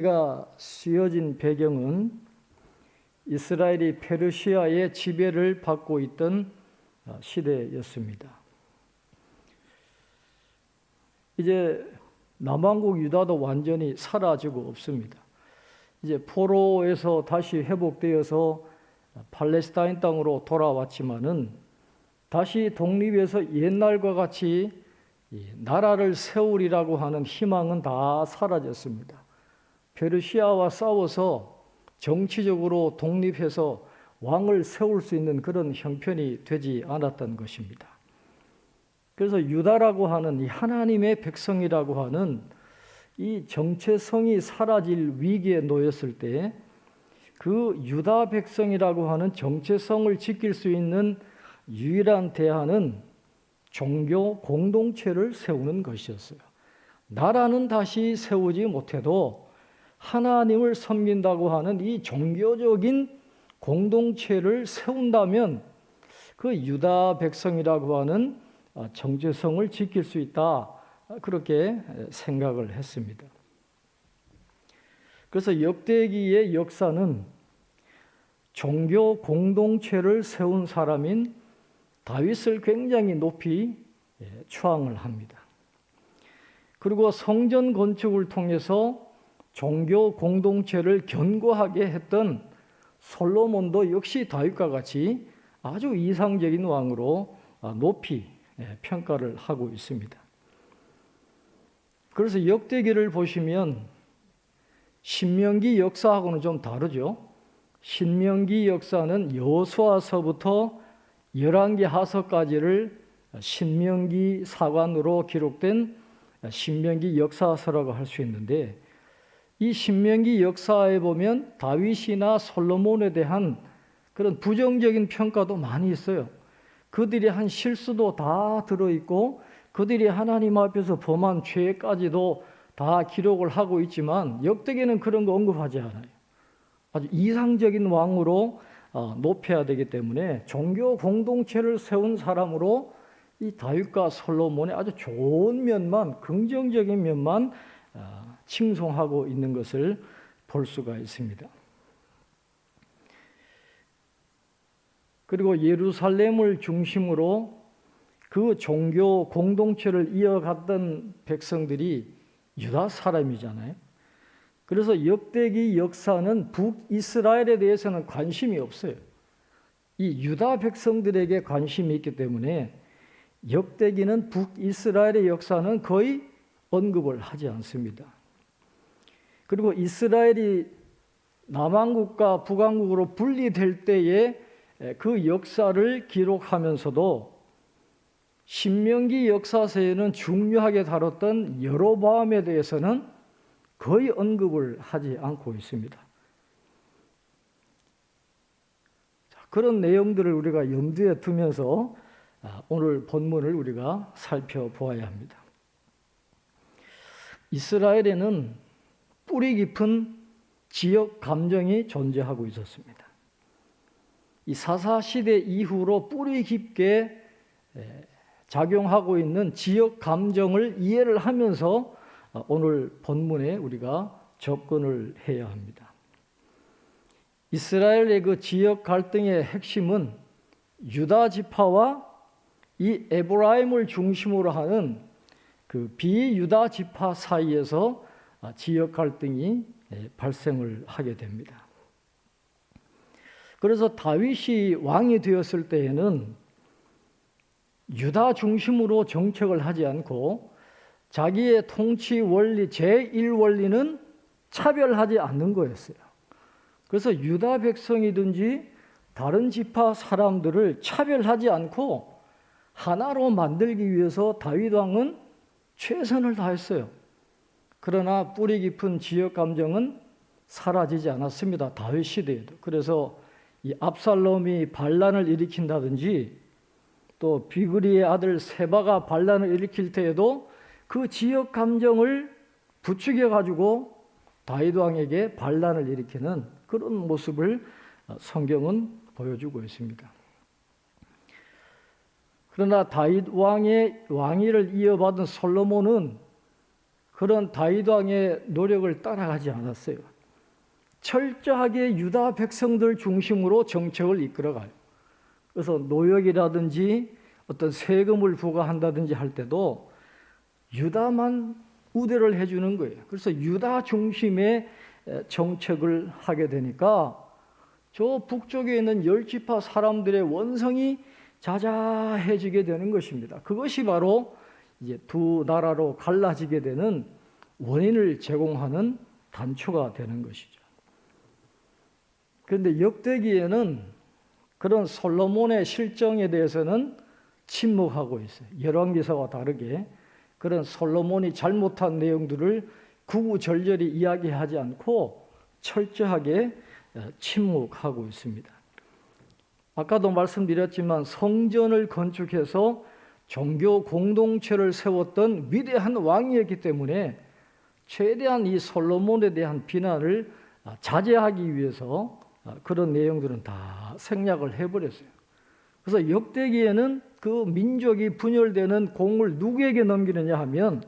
가 쓰여진 배경은 이스라엘이 페르시아의 지배를 받고 있던 시대였습니다. 이제 남왕국 유다도 완전히 사라지고 없습니다. 이제 포로에서 다시 회복되어서 팔레스타인 땅으로 돌아왔지만은 다시 독립해서 옛날과 같이 나라를 세우리라고 하는 희망은 다 사라졌습니다. 페르시아와 싸워서 정치적으로 독립해서 왕을 세울 수 있는 그런 형편이 되지 않았던 것입니다. 그래서 유다라고 하는 이 하나님의 백성이라고 하는 이 정체성이 사라질 위기에 놓였을 때 그 유다 백성이라고 하는 정체성을 지킬 수 있는 유일한 대안은 종교 공동체를 세우는 것이었어요. 나라는 다시 세우지 못해도 하나님을 섬긴다고 하는 이 종교적인 공동체를 세운다면 그 유다 백성이라고 하는 정체성을 지킬 수 있다, 그렇게 생각을 했습니다. 그래서 역대기의 역사는 종교 공동체를 세운 사람인 다윗을 굉장히 높이 추앙을 합니다. 그리고 성전 건축을 통해서 종교 공동체를 견고하게 했던 솔로몬도 역시 다윗과 같이 아주 이상적인 왕으로 높이 평가를 하고 있습니다. 그래서 역대기를 보시면 신명기 역사하고는 좀 다르죠. 신명기 역사는 여호수아서부터 열왕기 하서까지를 신명기 사관으로 기록된 신명기 역사서라고 할 수 있는데, 이 신명기 역사에 보면 다윗이나 솔로몬에 대한 그런 부정적인 평가도 많이 있어요. 그들이 한 실수도 다 들어있고 그들이 하나님 앞에서 범한 죄까지도 다 기록을 하고 있지만 역대기는 그런 거 언급하지 않아요. 아주 이상적인 왕으로 높여야 되기 때문에 종교 공동체를 세운 사람으로 이 다윗과 솔로몬의 아주 좋은 면만, 긍정적인 면만 칭송하고 있는 것을 볼 수가 있습니다. 그리고 예루살렘을 중심으로 그 종교 공동체를 이어갔던 백성들이 유다 사람이잖아요. 그래서 역대기 역사는 북이스라엘에 대해서는 관심이 없어요. 이 유다 백성들에게 관심이 있기 때문에 역대기는 북이스라엘의 역사는 거의 언급을 하지 않습니다. 그리고 이스라엘이 남왕국과 북왕국으로 분리될 때에 그 역사를 기록하면서도 신명기 역사서에는 중요하게 다뤘던 여로보암에 대해서는 거의 언급을 하지 않고 있습니다. 그런 내용들을 우리가 염두에 두면서 오늘 본문을 우리가 살펴보아야 합니다. 이스라엘에는 뿌리 깊은 지역 감정이 존재하고 있었습니다. 이 사사시대 이후로 뿌리 깊게 작용하고 있는 지역 감정을 이해를 하면서 오늘 본문에 우리가 접근을 해야 합니다. 이스라엘의 그 지역 갈등의 핵심은 유다 지파와 이 에브라임을 중심으로 하는 그 비유다 지파 사이에서 지역 갈등이 발생을 하게 됩니다. 그래서 다윗이 왕이 되었을 때에는 유다 중심으로 정책을 하지 않고 자기의 통치 원리, 제1원리는 차별하지 않는 거였어요. 그래서 유다 백성이든지 다른 지파 사람들을 차별하지 않고 하나로 만들기 위해서 다윗 왕은 최선을 다했어요. 그러나 뿌리 깊은 지역 감정은 사라지지 않았습니다. 다윗 시대에도. 그래서 이 압살롬이 반란을 일으킨다든지 또 비그리의 아들 세바가 반란을 일으킬 때에도 그 지역 감정을 부추겨 가지고 다윗 왕에게 반란을 일으키는 그런 모습을 성경은 보여주고 있습니다. 그러나 다윗 왕의 왕위를 이어받은 솔로몬은 그런 다윗 왕의 노력을 따라가지 않았어요. 철저하게 유다 백성들 중심으로 정책을 이끌어가요. 그래서 노역이라든지 어떤 세금을 부과한다든지 할 때도 유다만 우대를 해주는 거예요. 그래서 유다 중심의 정책을 하게 되니까 저 북쪽에 있는 10지파 사람들의 원성이 자자해지게 되는 것입니다. 그것이 바로 이제 두 나라로 갈라지게 되는 원인을 제공하는 단초가 되는 것이죠. 그런데 역대기에는 그런 솔로몬의 실정에 대해서는 침묵하고 있어요. 열왕기사와 다르게 그런 솔로몬이 잘못한 내용들을 구구절절히 이야기하지 않고 철저하게 침묵하고 있습니다. 아까도 말씀드렸지만 성전을 건축해서 종교 공동체를 세웠던 위대한 왕이었기 때문에 최대한 이 솔로몬에 대한 비난을 자제하기 위해서 그런 내용들은 다 생략을 해버렸어요. 그래서 역대기에는 그 민족이 분열되는 공을 누구에게 넘기느냐 하면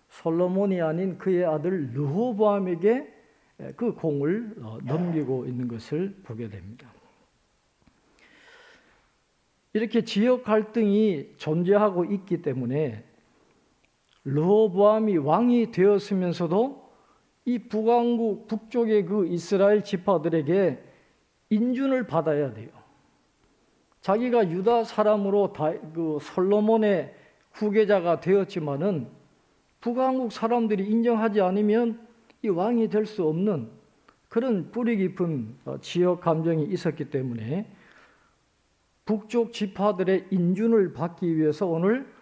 솔로몬이 아닌 그의 아들 르호보암에게 그 공을 넘기고 있는 것을 보게 됩니다. 이렇게 지역 갈등이 존재하고 있기 때문에 르호보암이 왕이 되었으면서도 이 북왕국 북쪽의 그 이스라엘 지파들에게 인준을 받아야 돼요. 자기가 유다 사람으로 그 솔로몬의 후계자가 되었지만은 북왕국 사람들이 인정하지 않으면 이 왕이 될 수 없는 그런 뿌리 깊은 지역 감정이 있었기 때문에 북쪽 지파들의 인준을 받기 위해서 오늘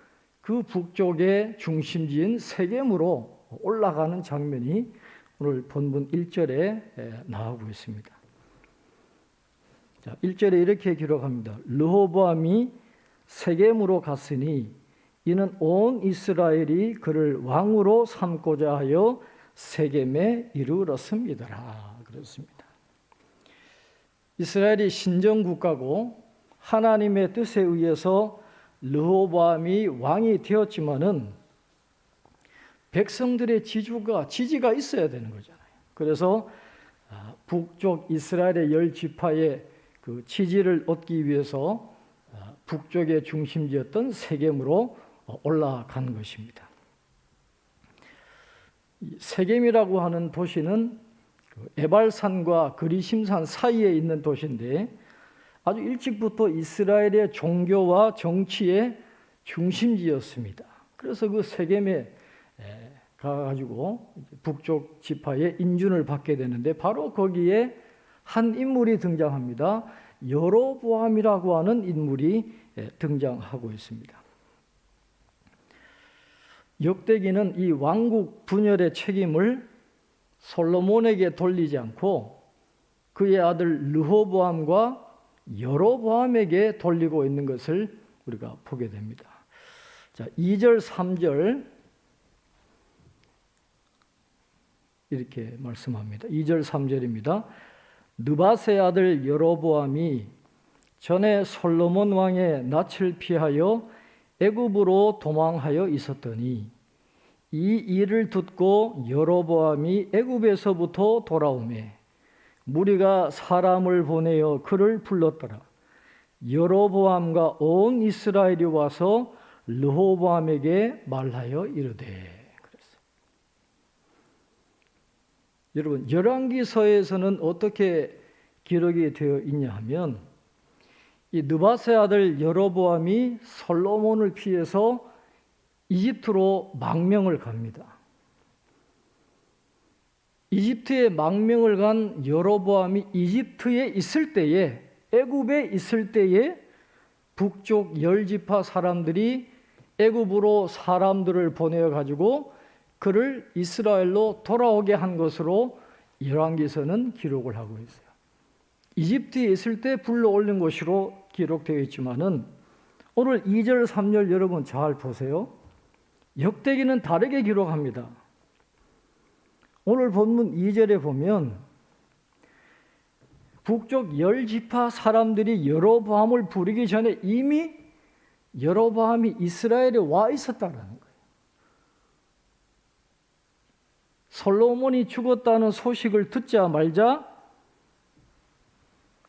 그 북쪽의 중심지인 세겜으로 올라가는 장면이 오늘 본문 1절에 나오고 있습니다. 자, 1절에 이렇게 기록합니다. 르호보암이 세겜으로 갔으니 이는 온 이스라엘이 그를 왕으로 삼고자 하여 세겜에 이르렀습니다. 그렇습니다. 이스라엘이 신정국가고 하나님의 뜻에 의해서 르호보암이 왕이 되었지만은 백성들의 지지가 있어야 되는 거잖아요. 그래서 북쪽 이스라엘의 10지파의 그 지지를 얻기 위해서 북쪽의 중심지였던 세겜으로 올라간 것입니다. 세겜이라고 하는 도시는 에발산과 그리심산 사이에 있는 도시인데 아주 일찍부터 이스라엘의 종교와 정치의 중심지였습니다. 그래서 그 세겜에 가가지고 북쪽 지파의 인준을 받게 되는데 바로 거기에 한 인물이 등장합니다. 여로보암이라고 하는 인물이 등장하고 있습니다. 역대기는 이 왕국 분열의 책임을 솔로몬에게 돌리지 않고 그의 아들 르호보암과 여로보암에게 돌리고 있는 것을 우리가 보게 됩니다. 자, 2절, 3절 이렇게 말씀합니다. 2절, 3절입니다. 느밧의 아들 여로보암이 전에 솔로몬 왕의 낯을 피하여 애굽으로 도망하여 있었더니 이 일을 듣고 여로보암이 애굽에서부터 돌아오매 무리가 사람을 보내어 그를 불렀더라. 여로보암과 온 이스라엘이 와서 르호보암에게 말하여 이르되. 그랬어요. 여러분, 열왕기서에서는 어떻게 기록이 되어 있냐 하면 이 느밧의 아들 여로보암이 솔로몬을 피해서 이집트로 망명을 갑니다. 이집트에 망명을 간 여로보암이 이집트에 있을 때에 애굽에 있을 때에 북쪽 10지파 사람들이 애굽으로 사람들을 보내어 가지고 그를 이스라엘로 돌아오게 한 것으로 열왕기서는 기록을 하고 있어요. 이집트에 있을 때 불러올린 것으로 기록되어 있지만은 오늘 2절, 3절 여러분 잘 보세요. 역대기는 다르게 기록합니다. 오늘 본문 2절에 보면 북쪽 10지파 사람들이 여로보암을 부르기 전에 이미 여로보암이 이스라엘에 와 있었다는 거예요. 솔로몬이 죽었다는 소식을 듣자마자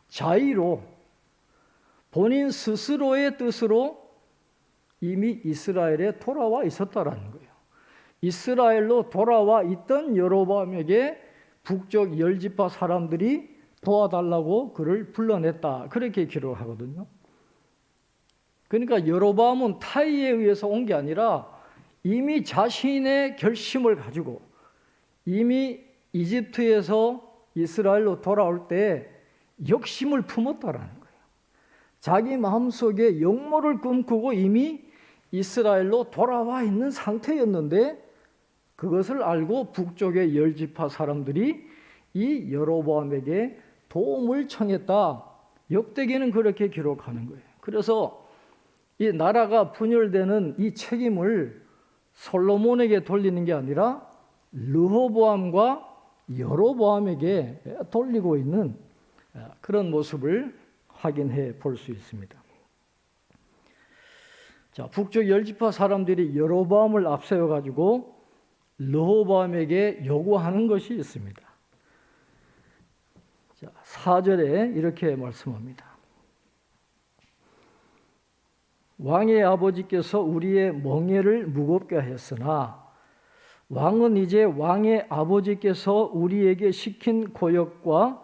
자의로 본인 스스로의 뜻으로 이미 이스라엘에 돌아와 있었다라는 거예요. 이스라엘로 돌아와 있던 여로보암에게 북쪽 10지파 사람들이 도와달라고 그를 불러냈다. 그렇게 기록하거든요. 그러니까 여로보암은 타의에 의해서 온 게 아니라 이미 자신의 결심을 가지고 이미 이집트에서 이스라엘로 돌아올 때 욕심을 품었다라는 거예요. 자기 마음속에 영모를 꿈꾸고 이미 이스라엘로 돌아와 있는 상태였는데 그것을 알고 북쪽의 10지파 사람들이 이 여로보암에게 도움을 청했다. 역대기는 그렇게 기록하는 거예요. 그래서 이 나라가 분열되는 이 책임을 솔로몬에게 돌리는 게 아니라 르호보암과 여로보암에게 돌리고 있는 그런 모습을 확인해 볼 수 있습니다. 자, 북쪽 10지파 사람들이 여로보암을 앞세워 가지고 르호보암에게 요구하는 것이 있습니다. 자, 4절에 이렇게 말씀합니다. 왕의 아버지께서 우리의 멍에를 무겁게 하였으나 왕은 이제 왕의 아버지께서 우리에게 시킨 고역과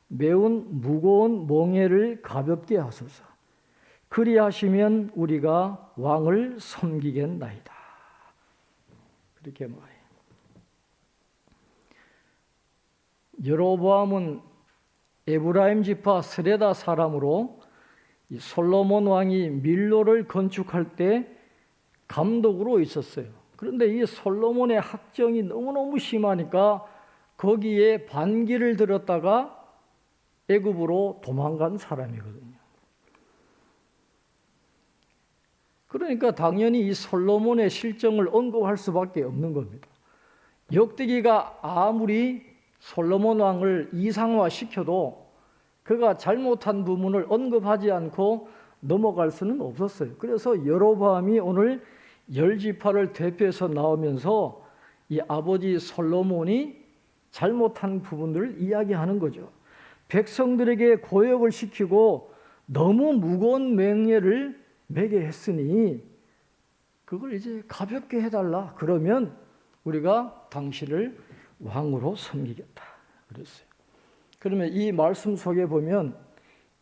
매운 무거운 멍에를 가볍게 하소서. 그리하시면 우리가 왕을 섬기겠나이다. 그렇게 말해요. 여로보암은 에브라임 지파 스레다 사람으로 이 솔로몬 왕이 밀로를 건축할 때 감독으로 있었어요. 그런데 이 솔로몬의 학정이 너무너무 심하니까 거기에 반기를 들었다가 애굽으로 도망간 사람이거든요. 그러니까 당연히 이 솔로몬의 실정을 언급할 수밖에 없는 겁니다. 역대기가 아무리 솔로몬 왕을 이상화시켜도 그가 잘못한 부분을 언급하지 않고 넘어갈 수는 없었어요. 그래서 여로보암이 오늘 10지파를 대표해서 나오면서 이 아버지 솔로몬이 잘못한 부분들을 이야기하는 거죠. 백성들에게 고역을 시키고 너무 무거운 맹예를 매게 했으니 그걸 이제 가볍게 해달라. 그러면 우리가 당신을 왕으로 섬기겠다. 그랬어요. 그러면 이 말씀 속에 보면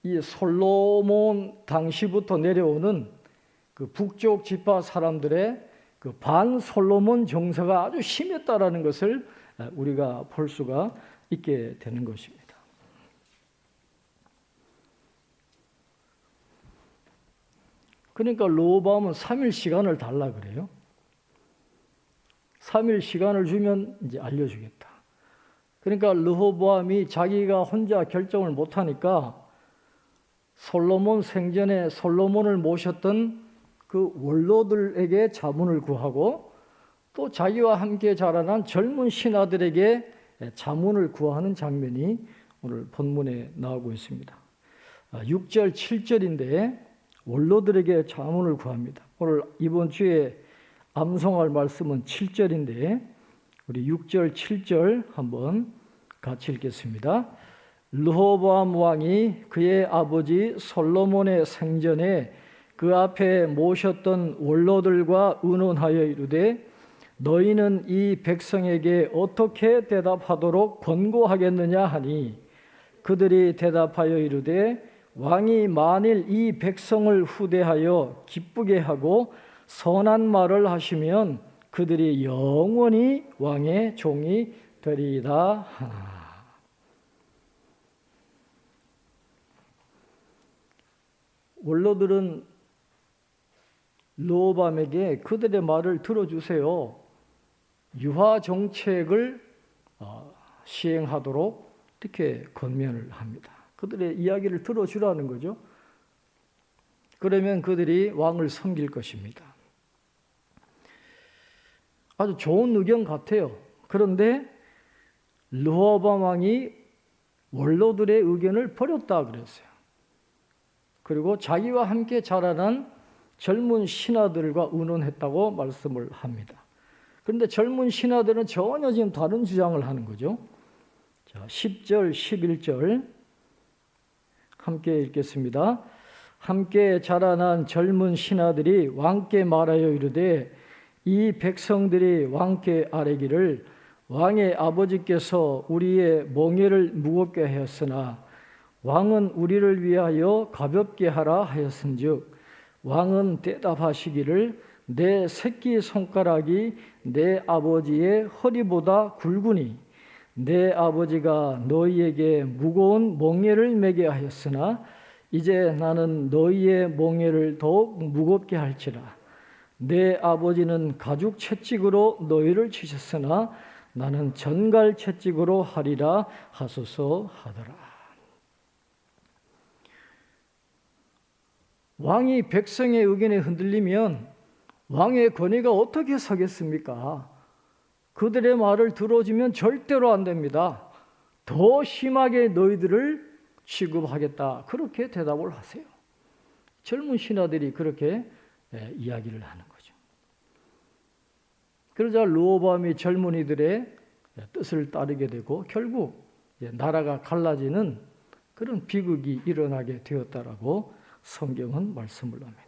이 솔로몬 당시부터 내려오는 그 북쪽 지파 사람들의 그 반 솔로몬 정서가 아주 심했다라는 것을 우리가 볼 수가 있게 되는 것입니다. 그러니까 르호보암은 3일 시간을 달라 그래요. 3일 시간을 주면 이제 알려주겠다. 그러니까 르호보암이 자기가 혼자 결정을 못하니까 솔로몬 생전에 솔로몬을 모셨던 그 원로들에게 자문을 구하고 또 자기와 함께 자라난 젊은 신하들에게 자문을 구하는 장면이 오늘 본문에 나오고 있습니다. 6절, 7절인데 원로들에게 자문을 구합니다. 오늘 이번 주에 암송할 말씀은 7절인데 우리 6절, 7절 한번 같이 읽겠습니다. 르호보암 왕이 그의 아버지 솔로몬의 생전에 그 앞에 모셨던 원로들과 의논하여 이르되 너희는 이 백성에게 어떻게 대답하도록 권고하겠느냐 하니 그들이 대답하여 이르되 왕이 만일 이 백성을 후대하여 기쁘게 하고 선한 말을 하시면 그들이 영원히 왕의 종이 되리이다 하나. 원로들은 르호보암에게 그들의 말을 들어주세요. 유화 정책을 시행하도록 이렇게 권면을 합니다. 그들의 이야기를 들어주라는 거죠. 그러면 그들이 왕을 섬길 것입니다. 아주 좋은 의견 같아요. 그런데 르호보암 왕이 원로들의 의견을 버렸다 그랬어요. 그리고 자기와 함께 자라난 젊은 신하들과 의논했다고 말씀을 합니다. 그런데 젊은 신하들은 전혀 지금 다른 주장을 하는 거죠. 자, 10절, 11절 함께 읽겠습니다. 함께 자라난 젊은 신하들이 왕께 말하여 이르되 이 백성들이 왕께 아뢰기를 왕의 아버지께서 우리의 몽에를 무겁게 하였으나 왕은 우리를 위하여 가볍게 하라 하였은즉 왕은 대답하시기를 내 새끼 손가락이 내 아버지의 허리보다 굵으니 내 아버지가 너희에게 무거운 몽에를 매게 하였으나 이제 나는 너희의 몽에를 더욱 무겁게 할지라. 내 아버지는 가죽 채찍으로 너희를 치셨으나 나는 전갈 채찍으로 하리라 하소서 하더라. 왕이 백성의 의견에 흔들리면 왕의 권위가 어떻게 서겠습니까? 그들의 말을 들어주면 절대로 안 됩니다. 더 심하게 너희들을 취급하겠다. 그렇게 대답을 하세요. 젊은 신하들이 그렇게 이야기를 하는 거죠. 그러자 르호보암이 젊은이들의 뜻을 따르게 되고 결국 나라가 갈라지는 그런 비극이 일어나게 되었다라고 성경은 말씀을 합니다.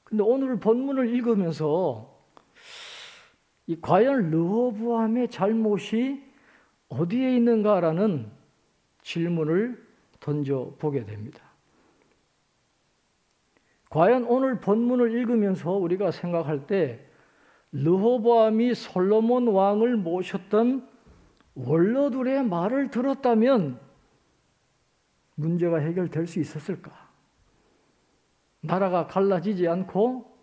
근데 오늘 본문을 읽으면서 과연 르호보암의 잘못이 어디에 있는가라는 질문을 던져보게 됩니다. 과연 오늘 본문을 읽으면서 우리가 생각할 때 르호보암이 솔로몬 왕을 모셨던 원로들의 말을 들었다면 문제가 해결될 수 있었을까? 나라가 갈라지지 않고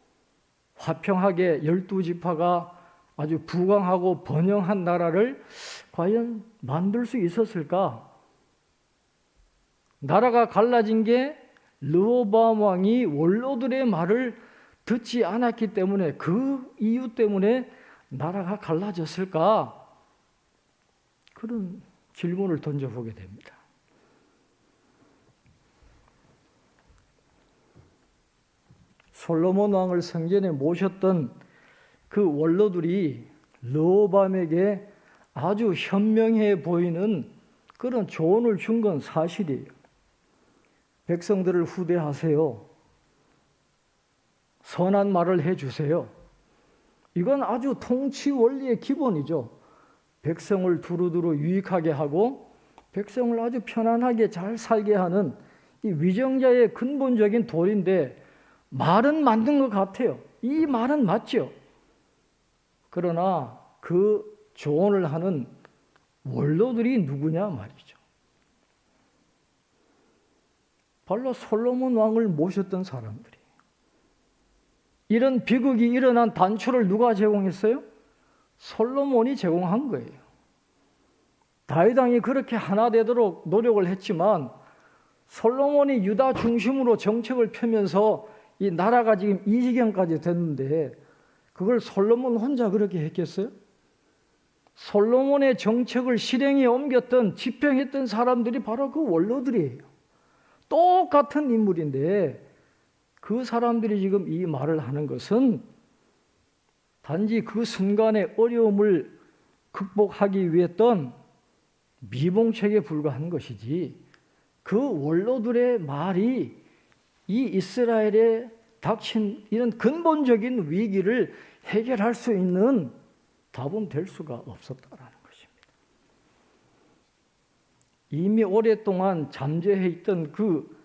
화평하게 12지파가 아주 부강하고 번영한 나라를 과연 만들 수 있었을까? 나라가 갈라진 게 르호보암 왕이 원로들의 말을 듣지 않았기 때문에 그 이유 때문에 나라가 갈라졌을까? 그런 질문을 던져보게 됩니다. 솔로몬 왕을 성전에 모셨던 그 원로들이 르호보암에게 아주 현명해 보이는 그런 조언을 준 건 사실이에요. 백성들을 후대하세요. 선한 말을 해주세요. 이건 아주 통치 원리의 기본이죠. 백성을 두루두루 유익하게 하고 백성을 아주 편안하게 잘 살게 하는 이 위정자의 근본적인 도리인데 말은 맞는 것 같아요. 이 말은 맞죠. 그러나 그 조언을 하는 원로들이 누구냐 말이죠. 바로 솔로몬 왕을 모셨던 사람들이. 이런 비극이 일어난 단초를 누가 제공했어요? 솔로몬이 제공한 거예요. 다윗 왕이 그렇게 하나 되도록 노력을 했지만 솔로몬이 유다 중심으로 정책을 펴면서 이 나라가 지금 이 지경까지 됐는데 그걸 솔로몬 혼자 그렇게 했겠어요? 솔로몬의 정책을 실행에 옮겼던 집행했던 사람들이 바로 그 원로들이에요. 똑같은 인물인데 그 사람들이 지금 이 말을 하는 것은 단지 그 순간의 어려움을 극복하기 위해 했던 미봉책에 불과한 것이지 그 원로들의 말이 이 이스라엘에 닥친 이런 근본적인 위기를 해결할 수 있는 답은 될 수가 없었다라는 것입니다. 이미 오랫동안 잠재해 있던 그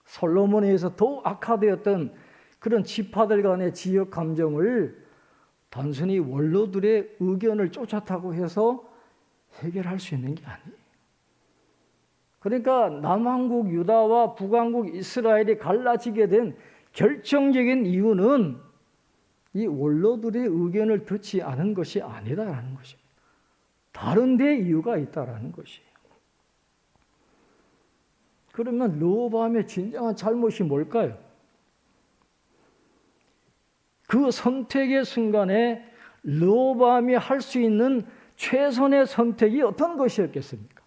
솔로몬에 의해서 더욱 악화되었던 그런 지파들 간의 지역 감정을 단순히 원로들의 의견을 쫓아타고 해서 해결할 수 있는 게 아니에요. 그러니까 남한국 유다와 북한국 이스라엘이 갈라지게 된 결정적인 이유는 이 원로들의 의견을 듣지 않은 것이 아니다라는 것입니다. 다른 데 이유가 있다라는 것이에요. 그러면 르호보암의 진정한 잘못이 뭘까요? 그 선택의 순간에 르호보암이 할 수 있는 최선의 선택이 어떤 것이었겠습니까?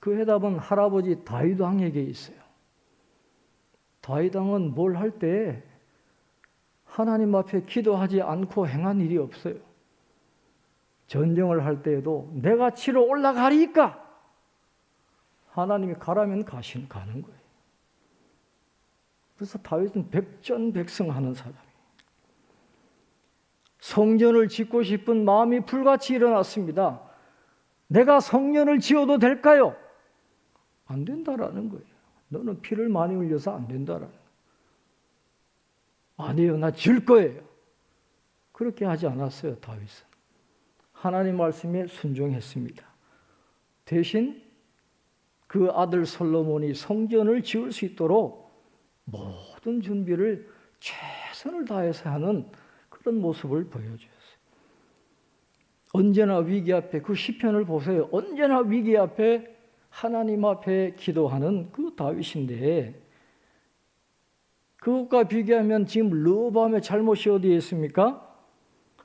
그 해답은 할아버지 다윗 왕에게 있어요. 다윗 왕은 뭘 할 때 하나님 앞에 기도하지 않고 행한 일이 없어요. 전쟁을 할 때에도 내가 치러 올라가리까 하나님이 가라면 가는 거예요. 그래서 다윗은 백전백승하는 사람이에요. 성전을 짓고 싶은 마음이 불같이 일어났습니다. 내가 성전을 지어도 될까요? 안 된다라는 거예요. 너는 피를 많이 흘려서 안 된다라는 거예요. 아니요, 나 지을 거예요. 그렇게 하지 않았어요, 다윗은. 하나님 말씀에 순종했습니다. 대신 그 아들 솔로몬이 성전을 지을 수 있도록 모든 준비를 최선을 다해서 하는 그런 모습을 보여주었어요. 언제나 위기 앞에, 그 시편을 보세요. 언제나 위기 앞에 하나님 앞에 기도하는 그 다윗인데, 그것과 비교하면 지금 르호보암의 잘못이 어디에 있습니까?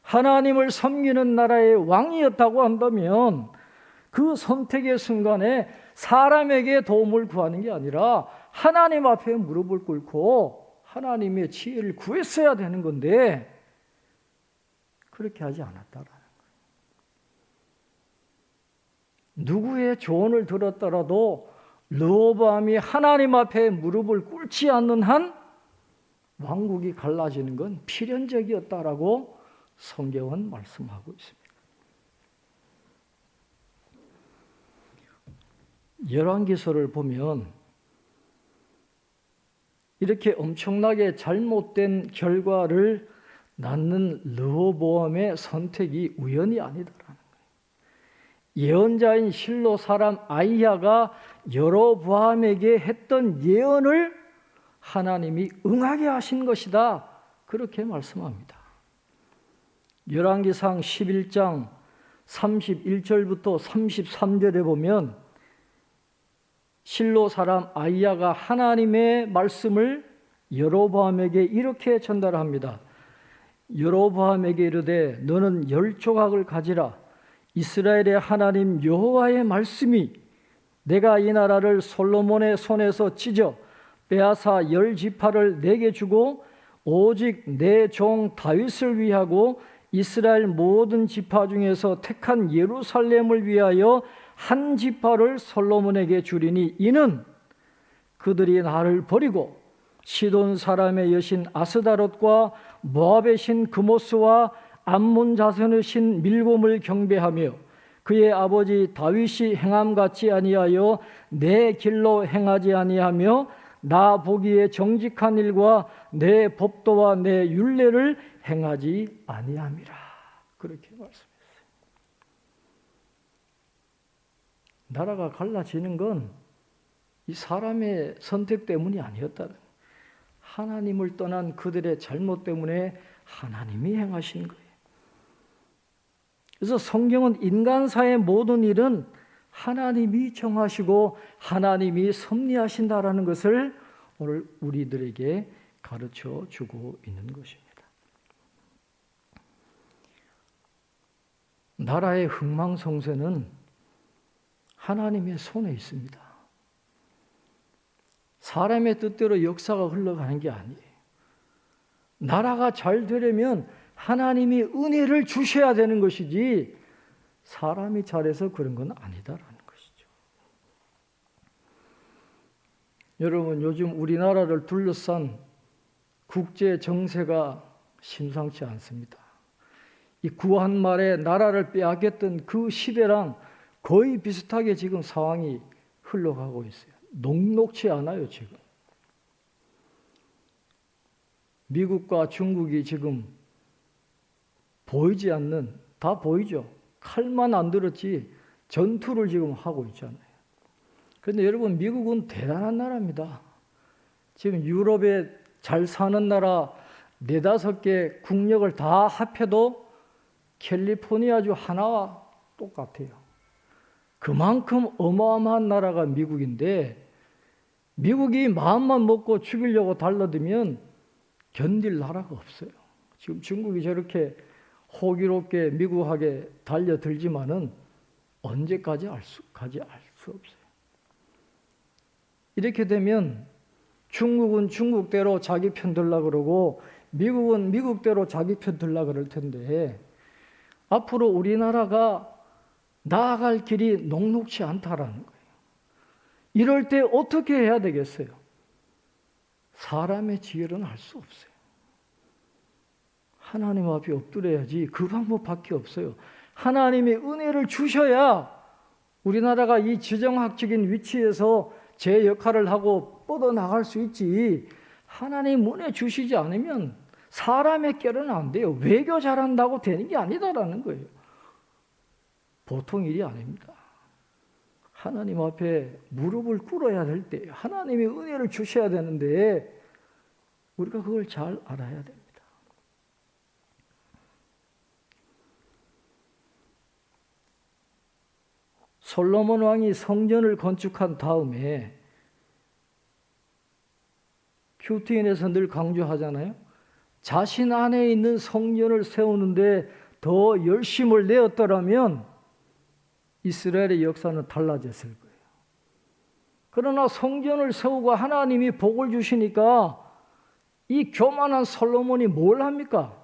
하나님을 섬기는 나라의 왕이었다고 한다면 그 선택의 순간에 사람에게 도움을 구하는 게 아니라 하나님 앞에 무릎을 꿇고 하나님의 지혜를 구했어야 되는 건데 그렇게 하지 않았다라는 거예요. 누구의 조언을 들었더라도 르호보암이 하나님 앞에 무릎을 꿇지 않는 한 왕국이 갈라지는 건 필연적이었다라고 성경은 말씀하고 있습니다. 열왕기서를 보면 이렇게 엄청나게 잘못된 결과를 낳는 르호보암의 선택이 우연이 아니다라는 거예요. 예언자인 실로 사람 아이야가 여로보암에게 했던 예언을 하나님이 응하게 하신 것이다. 그렇게 말씀합니다. 열왕기상 11장 31절부터 33절에 보면 실로 사람 아이야가 하나님의 말씀을 여로보암에게 이렇게 전달합니다. 여로보암에게 이르되 너는 10조각을 가지라. 이스라엘의 하나님 여호와의 말씀이 내가 이 나라를 솔로몬의 손에서 찢어 빼앗아 10지파를 내게 주고 오직 내 종 다윗을 위하고 이스라엘 모든 지파 중에서 택한 예루살렘을 위하여 한 지파를 솔로몬에게 주리니 이는 그들이 나를 버리고 시돈 사람의 여신 아스다롯과 모압의 신 그모스와 암몬 자손의 신 밀곰을 경배하며 그의 아버지 다윗이 행함같이 아니하여 내 길로 행하지 아니하며 나 보기에 정직한 일과 내 법도와 내 율례를 행하지 아니함이라. 그렇게 말씀했어요. 나라가 갈라지는 건 이 사람의 선택 때문이 아니었다. 하나님을 떠난 그들의 잘못 때문에 하나님이 행하신 거예요. 그래서 성경은 인간사의 모든 일은 하나님이 정하시고 하나님이 섭리하신다라는 것을 오늘 우리들에게 가르쳐 주고 있는 것입니다. 나라의 흥망성쇠는 하나님의 손에 있습니다. 사람의 뜻대로 역사가 흘러가는 게 아니에요. 나라가 잘 되려면 하나님이 은혜를 주셔야 되는 것이지 사람이 잘해서 그런 건 아니다라는 것이죠. 여러분, 요즘 우리나라를 둘러싼 국제 정세가 심상치 않습니다. 이 구한 말에 나라를 빼앗겼던 그 시대랑 거의 비슷하게 지금 상황이 흘러가고 있어요. 녹록치 않아요, 지금. 미국과 중국이 지금 보이지 않는, 다 보이죠. 칼만 안 들었지 전투를 지금 하고 있잖아요. 그런데 여러분, 미국은 대단한 나라입니다. 지금 유럽에 잘 사는 나라 4-5개 국력을 다 합해도 캘리포니아주 하나와 똑같아요. 그만큼 어마어마한 나라가 미국인데 미국이 마음만 먹고 죽이려고 달라들면 견딜 나라가 없어요. 지금 중국이 저렇게 호기롭게 미국하게 달려들지만은 언제까지 가지 알 수 없어요. 이렇게 되면 중국은 중국대로 자기 편 들라 그러고 미국은 미국대로 자기 편 들라 그럴 텐데 앞으로 우리나라가 나아갈 길이 녹록지 않다라는 거예요. 이럴 때 어떻게 해야 되겠어요? 사람의 지혜로는 할 수 없어요. 하나님 앞에 엎드려야지. 그 방법밖에 없어요. 하나님의 은혜를 주셔야 우리나라가 이 지정학적인 위치에서 제 역할을 하고 뻗어나갈 수 있지. 하나님 은혜 주시지 않으면 사람의 깨로는 안 돼요. 외교 잘한다고 되는 게 아니다라는 거예요. 보통 일이 아닙니다. 하나님 앞에 무릎을 꿇어야 될 때 하나님의 은혜를 주셔야 되는데 우리가 그걸 잘 알아야 됩니다. 솔로몬 왕이 성전을 건축한 다음에 큐티인에서 늘 강조하잖아요. 자신 안에 있는 성전을 세우는데 더 열심을 내었더라면 이스라엘의 역사는 달라졌을 거예요. 그러나 성전을 세우고 하나님이 복을 주시니까 이 교만한 솔로몬이 뭘 합니까?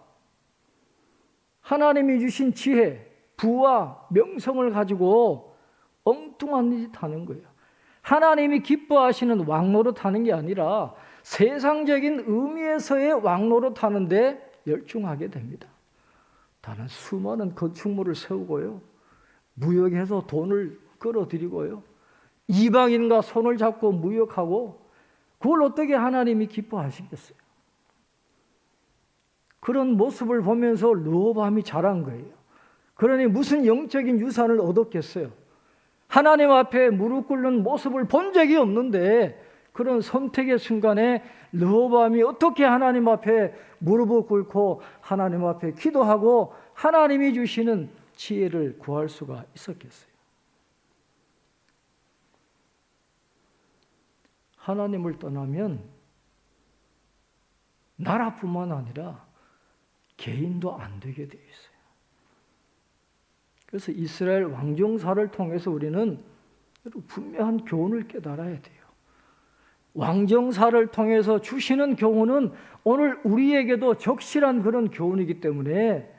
하나님이 주신 지혜, 부와 명성을 가지고 엉뚱한 짓 하는 거예요. 하나님이 기뻐하시는 왕노릇 하는 게 아니라 세상적인 의미에서의 왕노릇 하는데 열중하게 됩니다. 다른 수많은 건축물을 세우고요. 무역해서 돈을 끌어들이고요. 이방인과 손을 잡고 무역하고 그걸 어떻게 하나님이 기뻐하시겠어요? 그런 모습을 보면서 르호보암이 자란 거예요. 그러니 무슨 영적인 유산을 얻었겠어요? 하나님 앞에 무릎 꿇는 모습을 본 적이 없는데 그런 선택의 순간에 르호보암이 어떻게 하나님 앞에 무릎을 꿇고 하나님 앞에 기도하고 하나님이 주시는 지혜를 구할 수가 있었겠어요? 하나님을 떠나면 나라뿐만 아니라 개인도 안 되게 되어 있어요. 그래서 이스라엘 왕정사를 통해서 우리는 분명한 교훈을 깨달아야 돼요. 왕정사를 통해서 주시는 교훈은 오늘 우리에게도 적실한 그런 교훈이기 때문에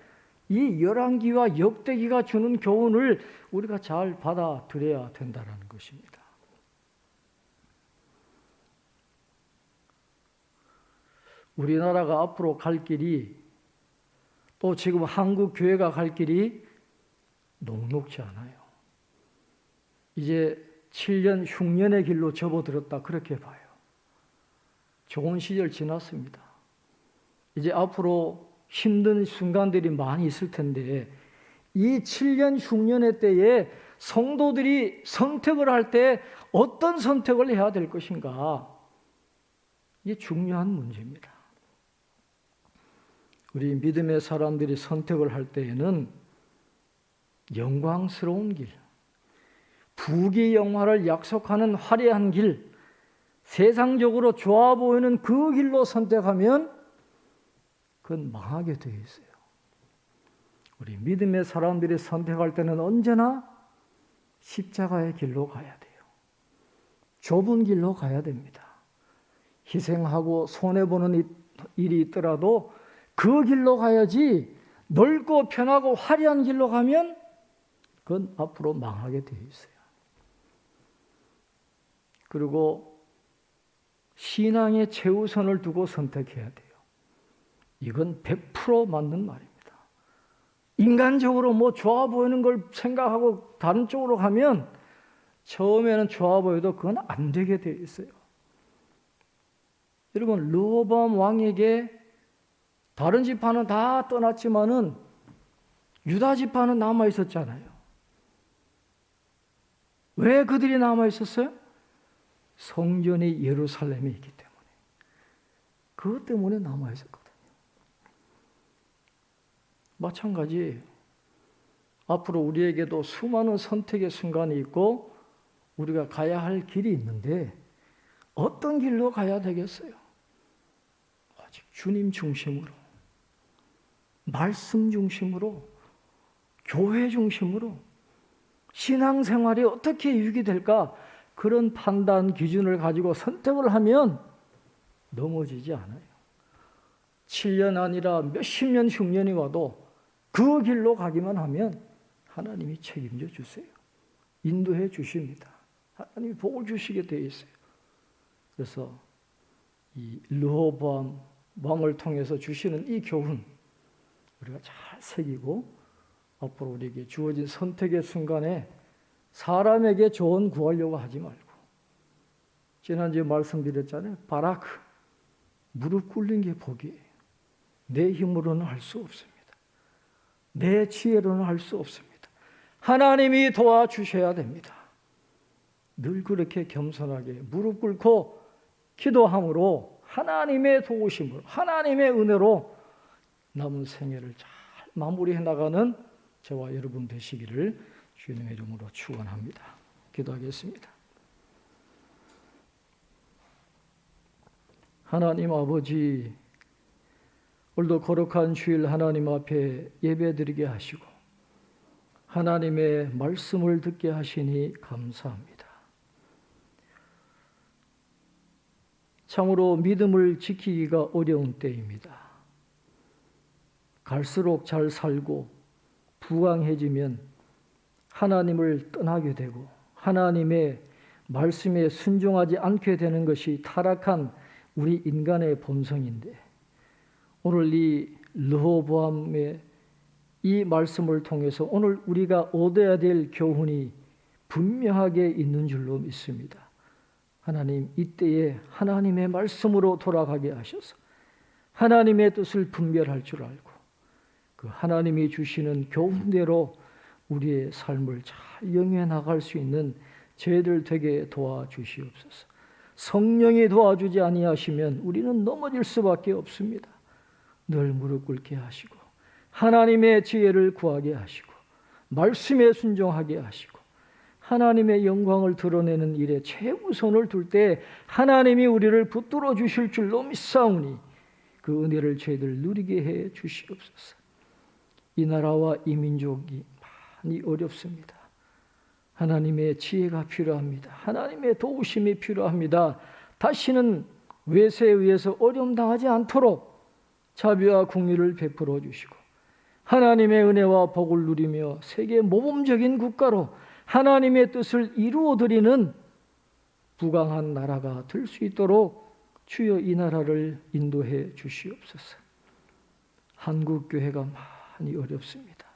이 열왕기와 역대기가 주는 교훈을 우리가 잘 받아들여야 된다는 것입니다. 우리나라가 앞으로 갈 길이 또 지금 한국 교회가 갈 길이 녹록지 않아요. 이제 7년 흉년의 길로 접어들었다 그렇게 봐요. 좋은 시절 지났습니다. 이제 앞으로 힘든 순간들이 많이 있을 텐데 이 7년 흉년의 때에 성도들이 선택을 할 때 어떤 선택을 해야 될 것인가? 이게 중요한 문제입니다. 우리 믿음의 사람들이 선택을 할 때에는 영광스러운 길, 부귀 영화를 약속하는 화려한 길, 세상적으로 좋아 보이는 그 길로 선택하면 그건 망하게 되어 있어요. 우리 믿음의 사람들이 선택할 때는 언제나 십자가의 길로 가야 돼요. 좁은 길로 가야 됩니다. 희생하고 손해보는 일이 있더라도 그 길로 가야지 넓고 편하고 화려한 길로 가면 그건 앞으로 망하게 되어 있어요. 그리고 신앙의 최우선을 두고 선택해야 돼요. 이건 100% 맞는 말입니다. 인간적으로 뭐 좋아 보이는 걸 생각하고 다른 쪽으로 가면 처음에는 좋아 보여도 그건 안 되게 되어 있어요. 여러분 르호보암 왕에게 다른 지파는 다 떠났지만은 유다 지파는 남아 있었잖아요. 왜 그들이 남아 있었어요? 성전이 예루살렘에 있기 때문에. 그것 때문에 남아 있었거든요. 마찬가지 앞으로 우리에게도 수많은 선택의 순간이 있고 우리가 가야 할 길이 있는데 어떤 길로 가야 되겠어요? 오직 주님 중심으로, 말씀 중심으로, 교회 중심으로 신앙생활이 어떻게 유익이 될까? 그런 판단 기준을 가지고 선택을 하면 넘어지지 않아요. 7년 아니라 몇십 년, 흉년이 와도 그 길로 가기만 하면 하나님이 책임져 주세요. 인도해 주십니다. 하나님이 복을 주시게 되어 있어요. 그래서 이 르호보암 왕을 통해서 주시는 이 교훈 우리가 잘 새기고 앞으로 우리에게 주어진 선택의 순간에 사람에게 조언 구하려고 하지 말고, 지난주에 말씀드렸잖아요. 바라크, 무릎 꿇는 게 복이에요. 내 힘으로는 할 수 없습니다. 내 지혜로는 할 수 없습니다. 하나님이 도와주셔야 됩니다. 늘 그렇게 겸손하게 무릎 꿇고 기도함으로 하나님의 도우심으로, 하나님의 은혜로 남은 생애를 잘 마무리해 나가는 저와 여러분 되시기를 주님의 이름으로 축원합니다. 기도하겠습니다. 하나님 아버지, 오늘도 거룩한 주일 하나님 앞에 예배드리게 하시고 하나님의 말씀을 듣게 하시니 감사합니다. 참으로 믿음을 지키기가 어려운 때입니다. 갈수록 잘 살고 부강해지면 하나님을 떠나게 되고 하나님의 말씀에 순종하지 않게 되는 것이 타락한 우리 인간의 본성인데, 오늘 이 르호보암의 이 말씀을 통해서 오늘 우리가 얻어야 될 교훈이 분명하게 있는 줄로 믿습니다. 하나님, 이때에 하나님의 말씀으로 돌아가게 하셔서 하나님의 뜻을 분별할 줄 알고 그 하나님이 주시는 교훈대로 우리의 삶을 잘 영위해 나갈 수 있는 저희들 되게 도와주시옵소서. 성령이 도와주지 아니하시면 우리는 넘어질 수밖에 없습니다. 늘 무릎 꿇게 하시고 하나님의 지혜를 구하게 하시고 말씀에 순종하게 하시고 하나님의 영광을 드러내는 일에 최우선을 둘 때 하나님이 우리를 붙들어 주실 줄로 믿사오니 그 은혜를 저희들 누리게 해 주시옵소서. 이 나라와 이 민족이 많이 어렵습니다. 하나님의 지혜가 필요합니다. 하나님의 도우심이 필요합니다. 다시는 외세에 의해서 어려움 당하지 않도록 자비와 긍휼을 베풀어 주시고 하나님의 은혜와 복을 누리며 세계 모범적인 국가로 하나님의 뜻을 이루어드리는 부강한 나라가 될 수 있도록 주여 이 나라를 인도해 주시옵소서. 한국교회가 많이 어렵습니다.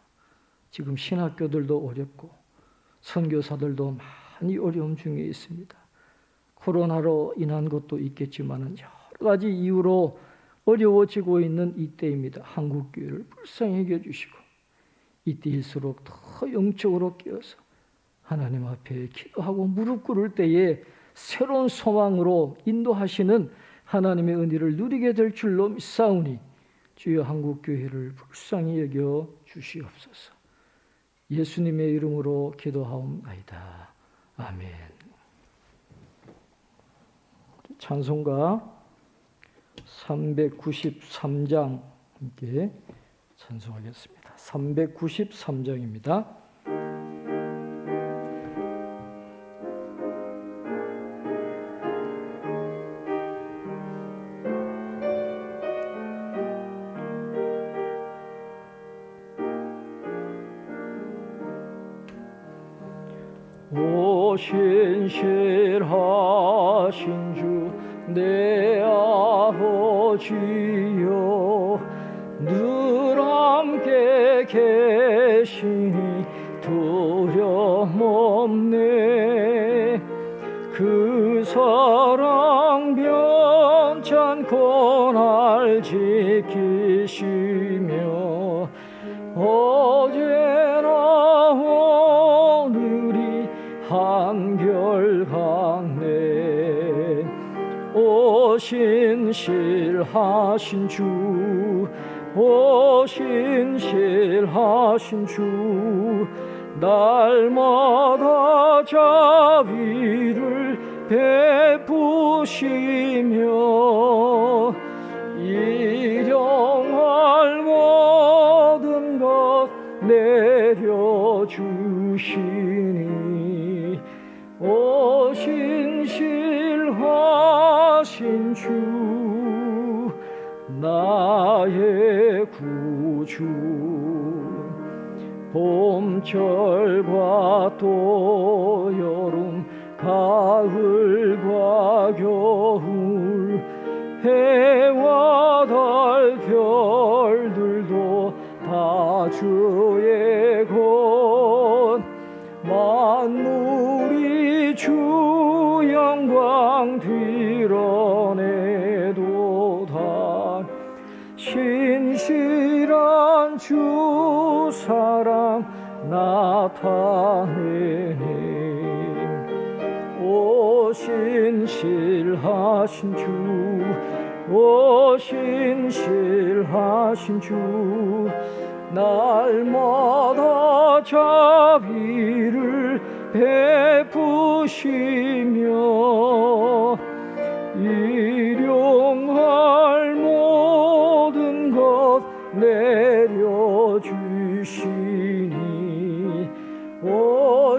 지금 신학교들도 어렵고 선교사들도 많이 어려움 중에 있습니다. 코로나로 인한 것도 있겠지만 여러 가지 이유로 어려워지고 있는 이때입니다. 한국교회를 불쌍히 여겨주시고 이때일수록 더 영적으로 깨어서 하나님 앞에 기도하고 무릎 꿇을 때에 새로운 소망으로 인도하시는 하나님의 은혜를 누리게 될 줄로 믿사오니 주여 한국교회를 불쌍히 여겨 주시옵소서. 예수님의 이름으로 기도하옵나이다. 아멘. 찬송가 393장 함께 찬송하겠습니다. 393장입니다. 신실하신 주 내 아버지여, 늘 함께 계시니 두려움없네. 그 사랑 변찮고 날 지키시며 어제나 오늘이 한결같네. 오 신실하신 주, 오 신실하신 주, 날마다 자비를 베푸시며 일용할 모든 것 내려주시니 오 신실하신 주. 나의 구주. 봄철과 또 여름 가을과 겨울 해와 달 별들도 다 주의 것. 만물이 주 영광 드러내도다. 신실한 주 사랑 나타내네. 오 신실하신 주, 오 신실하신 주, 날마다 자비를 베푸시며 일용할 모든 것 내려주시니. 오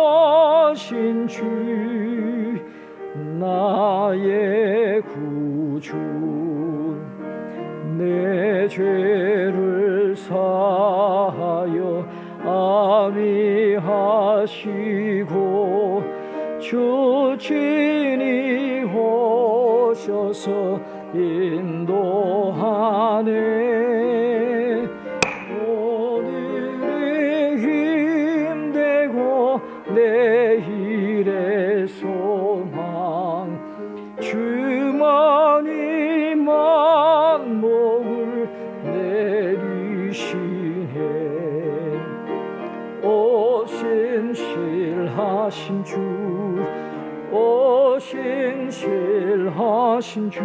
신실하신 주, 나의 구주. 내 죄를 사하여 아미하시고 주 친히 오셔서 인도하네. 오늘의 힘되고 내일의 소망 주만이 만복을 내리시네. 오 신실하신 주, 오 신실하신 주,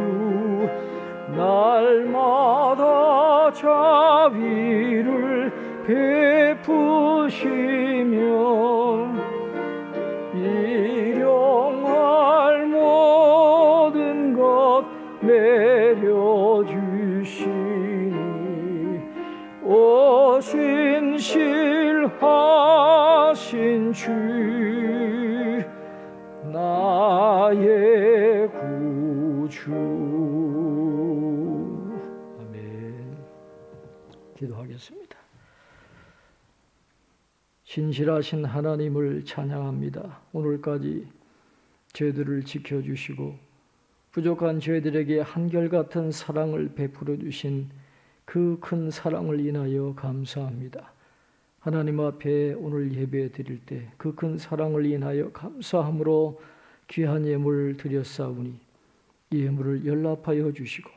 날마다 자비를 베푸시며 일용할 모든 것 내려주시니. 오 신실하신 주, 나의 구주. 아멘. 기도하겠습니다. 신실하신 하나님을 찬양합니다. 오늘까지 저희들을 지켜주시고 부족한 저희들에게 한결같은 사랑을 베풀어 주신 그 큰 사랑을 인하여 감사합니다. 하나님 앞에 오늘 예배 드릴 때 그 큰 사랑을 인하여 감사함으로 귀한 예물 드렸사오니 이 예물을 연락하여 주시고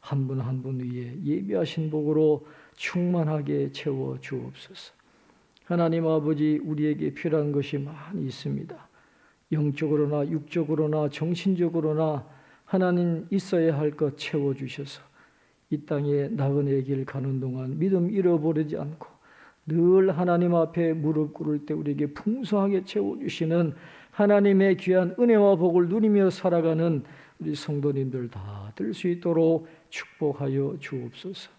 한 분 한 분 위에 예비하신 복으로 충만하게 채워 주옵소서. 하나님 아버지, 우리에게 필요한 것이 많이 있습니다. 영적으로나 육적으로나 정신적으로나 하나님 있어야 할 것 채워주셔서 이 땅에 나그네 길 가는 동안 믿음 잃어버리지 않고 늘 하나님 앞에 무릎 꿇을 때 우리에게 풍성하게 채워주시는 하나님의 귀한 은혜와 복을 누리며 살아가는 우리 성도님들 다 될 수 있도록 축복하여 주옵소서.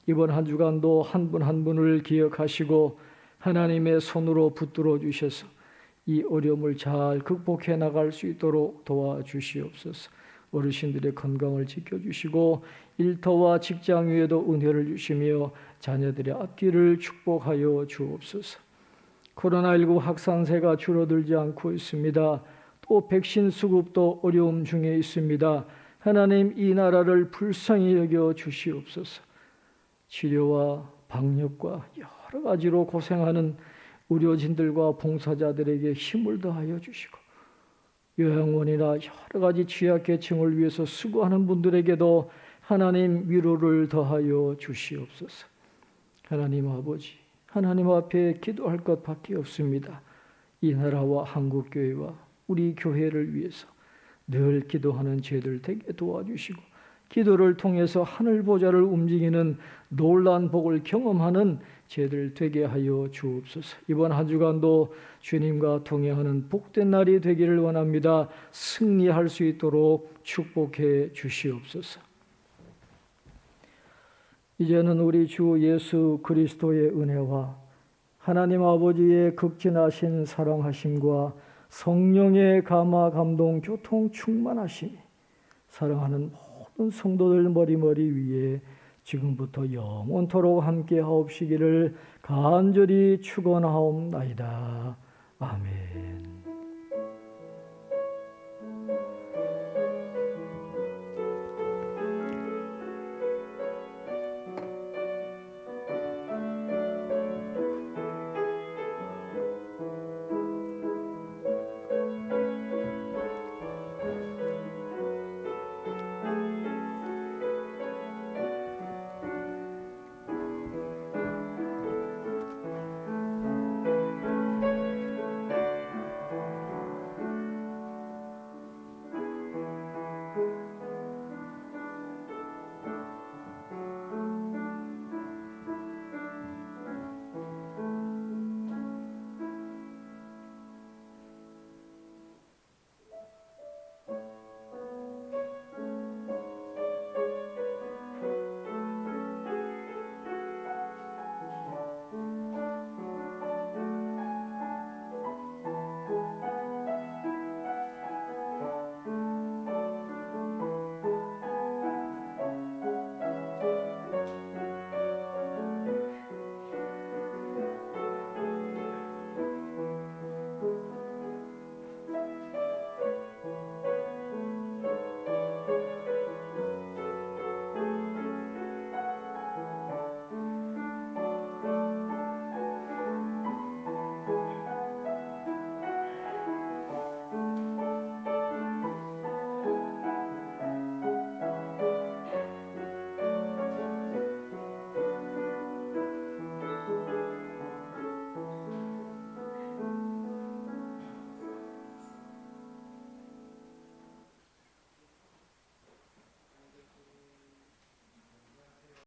이번 한 주간도 한 분 한 분을 기억하시고 하나님의 손으로 붙들어 주셔서 이 어려움을 잘 극복해 나갈 수 있도록 도와주시옵소서. 어르신들의 건강을 지켜주시고 일터와 직장 위에도 은혜를 주시며 자녀들의 앞길을 축복하여 주옵소서. 코로나19 확산세가 줄어들지 않고 있습니다. 또 백신 수급도 어려움 중에 있습니다. 하나님, 이 나라를 불쌍히 여겨 주시옵소서. 치료와 방역과 여러 가지로 고생하는 의료진들과 봉사자들에게 힘을 더하여 주시고 요양원이나 여러 가지 취약계층을 위해서 수고하는 분들에게도 하나님 위로를 더하여 주시옵소서. 하나님 아버지, 하나님 앞에 기도할 것밖에 없습니다. 이 나라와 한국교회와 우리 교회를 위해서 늘 기도하는 저희들 되게 도와주시고 기도를 통해서 하늘 보좌를 움직이는 놀라운 복을 경험하는 저희들 되게 하여 주옵소서. 이번 한 주간도 주님과 동행하는 복된 날이 되기를 원합니다. 승리할 수 있도록 축복해 주시옵소서. 이제는 우리 주 예수 그리스도의 은혜와 하나님 아버지의 극진하신 사랑하심과 성령의 감화 감동 교통 충만하심이 사랑하는 모든 모든 성도들 머리머리 위에 지금부터 영원토록 함께 하옵시기를 간절히 축원하옵나이다. 아멘.